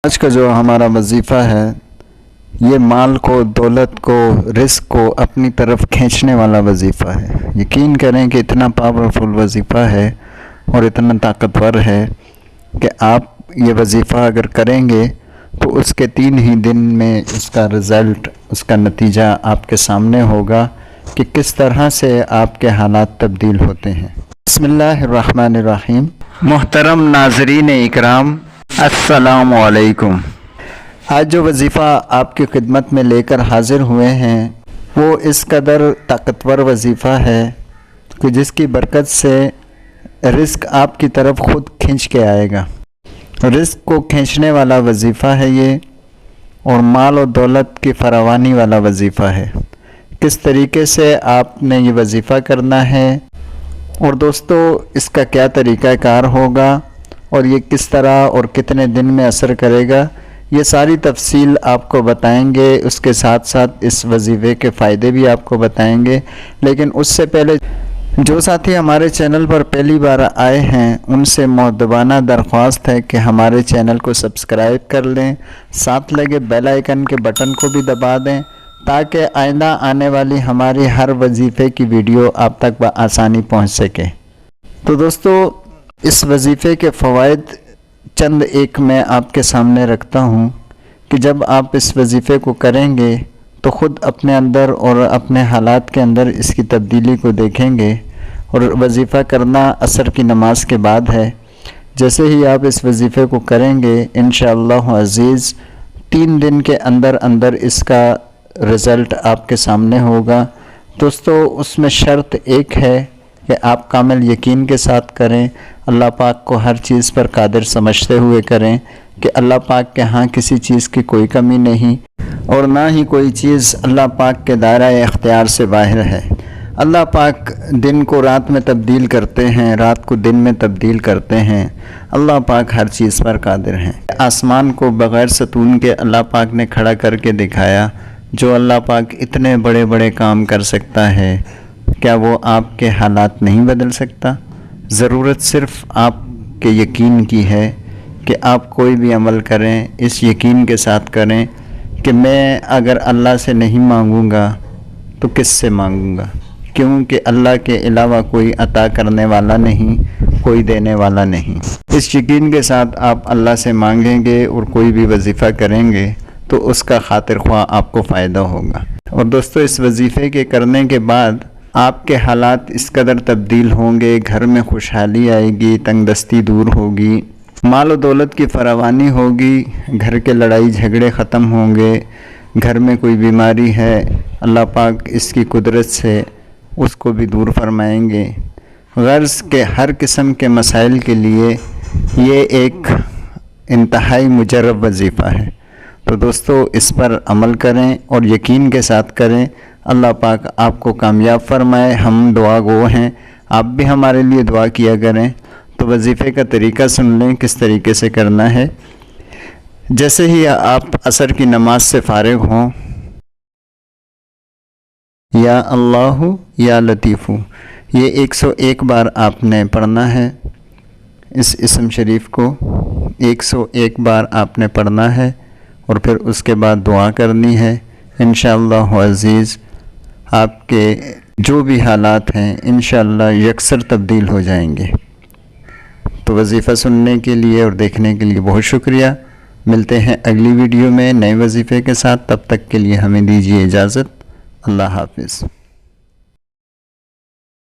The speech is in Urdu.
آج کا جو ہمارا وظیفہ ہے یہ مال کو، دولت کو، رزق کو اپنی طرف کھینچنے والا وظیفہ ہے۔ یقین کریں کہ اتنا پاورفل وظیفہ ہے اور اتنا طاقتور ہے کہ آپ یہ وظیفہ اگر کریں گے تو اس کے 3 ہی دن میں اس کا رزلٹ، اس کا نتیجہ آپ کے سامنے ہوگا کہ کس طرح سے آپ کے حالات تبدیل ہوتے ہیں۔ بسم اللہ الرحمن الرحیم۔ محترم ناظرین اکرام، السلام علیکم۔ آج جو وظیفہ آپ کی خدمت میں لے کر حاضر ہوئے ہیں وہ اس قدر طاقتور وظیفہ ہے کہ جس کی برکت سے رزق آپ کی طرف خود کھینچ کے آئے گا۔ رزق کو کھینچنے والا وظیفہ ہے یہ، اور مال و دولت کی فراوانی والا وظیفہ ہے۔ کس طریقے سے آپ نے یہ وظیفہ کرنا ہے اور دوستو اس کا کیا طریقہ کار ہوگا اور یہ کس طرح اور کتنے دن میں اثر کرے گا، یہ ساری تفصیل آپ کو بتائیں گے۔ اس کے ساتھ ساتھ اس وظیفے کے فائدے بھی آپ کو بتائیں گے۔ لیکن اس سے پہلے جو ساتھی ہمارے چینل پر پہلی بار آئے ہیں ان سے مؤدبانہ درخواست ہے کہ ہمارے چینل کو سبسکرائب کر لیں، ساتھ لگے بیل آئیکن کے بٹن کو بھی دبا دیں تاکہ آئندہ آنے والی ہماری ہر وظیفے کی ویڈیو آپ تک بآسانی پہنچ سکے۔ تو دوستو اس وظیفے کے فوائد چند ایک میں آپ کے سامنے رکھتا ہوں کہ جب آپ اس وظیفے کو کریں گے تو خود اپنے اندر اور اپنے حالات کے اندر اس کی تبدیلی کو دیکھیں گے۔ اور وظیفہ کرنا عصر کی نماز کے بعد ہے۔ جیسے ہی آپ اس وظیفے کو کریں گے انشاءاللہ عزیز 3 دن کے اندر اندر اس کا رزلٹ آپ کے سامنے ہوگا۔ دوستو اس میں شرط ایک ہے کہ آپ کامل یقین کے ساتھ کریں، اللہ پاک کو ہر چیز پر قادر سمجھتے ہوئے کریں کہ اللہ پاک کے ہاں کسی چیز کی کوئی کمی نہیں اور نہ ہی کوئی چیز اللہ پاک کے دائرہ اختیار سے باہر ہے۔ اللہ پاک دن کو رات میں تبدیل کرتے ہیں، رات کو دن میں تبدیل کرتے ہیں۔ اللہ پاک ہر چیز پر قادر ہیں۔ آسمان کو بغیر ستون کے اللہ پاک نے کھڑا کر کے دکھایا۔ جو اللہ پاک اتنے بڑے بڑے کام کر سکتا ہے، کیا وہ آپ کے حالات نہیں بدل سکتا؟ ضرورت صرف آپ کے یقین کی ہے کہ آپ کوئی بھی عمل کریں اس یقین کے ساتھ کریں کہ میں اگر اللہ سے نہیں مانگوں گا تو کس سے مانگوں گا، کیونکہ اللہ کے علاوہ کوئی عطا کرنے والا نہیں، کوئی دینے والا نہیں۔ اس یقین کے ساتھ آپ اللہ سے مانگیں گے اور کوئی بھی وظیفہ کریں گے تو اس کا خاطر خواہ آپ کو فائدہ ہوگا۔ اور دوستو اس وظیفے کے کرنے کے بعد آپ کے حالات اس قدر تبدیل ہوں گے، گھر میں خوشحالی آئے گی، تنگ دستی دور ہوگی، مال و دولت کی فراوانی ہوگی، گھر کے لڑائی جھگڑے ختم ہوں گے، گھر میں کوئی بیماری ہے اللہ پاک اس کی قدرت سے اس کو بھی دور فرمائیں گے۔ غرض کے ہر قسم کے مسائل کے لیے یہ ایک انتہائی مجرب وظیفہ ہے۔ تو دوستو اس پر عمل کریں اور یقین کے ساتھ کریں۔ اللہ پاک آپ کو کامیاب فرمائے۔ ہم دعا گو ہیں، آپ بھی ہمارے لیے دعا کیا کریں۔ تو وظیفے کا طریقہ سن لیں کس طریقے سے کرنا ہے۔ جیسے ہی آپ عصر کی نماز سے فارغ ہوں، یا اللہ یا لطیف، یہ 101 بار آپ نے پڑھنا ہے۔ اس اسم شریف کو 101 بار آپ نے پڑھنا ہے اور پھر اس کے بعد دعا کرنی ہے۔ انشاءاللہ عزیز آپ کے جو بھی حالات ہیں انشاءاللہ یکسر تبدیل ہو جائیں گے۔ تو وظیفہ سننے کے لیے اور دیکھنے کے لیے بہت شکریہ۔ ملتے ہیں اگلی ویڈیو میں نئے وظیفے کے ساتھ، تب تک کے لیے ہمیں دیجیے اجازت۔ اللہ حافظ۔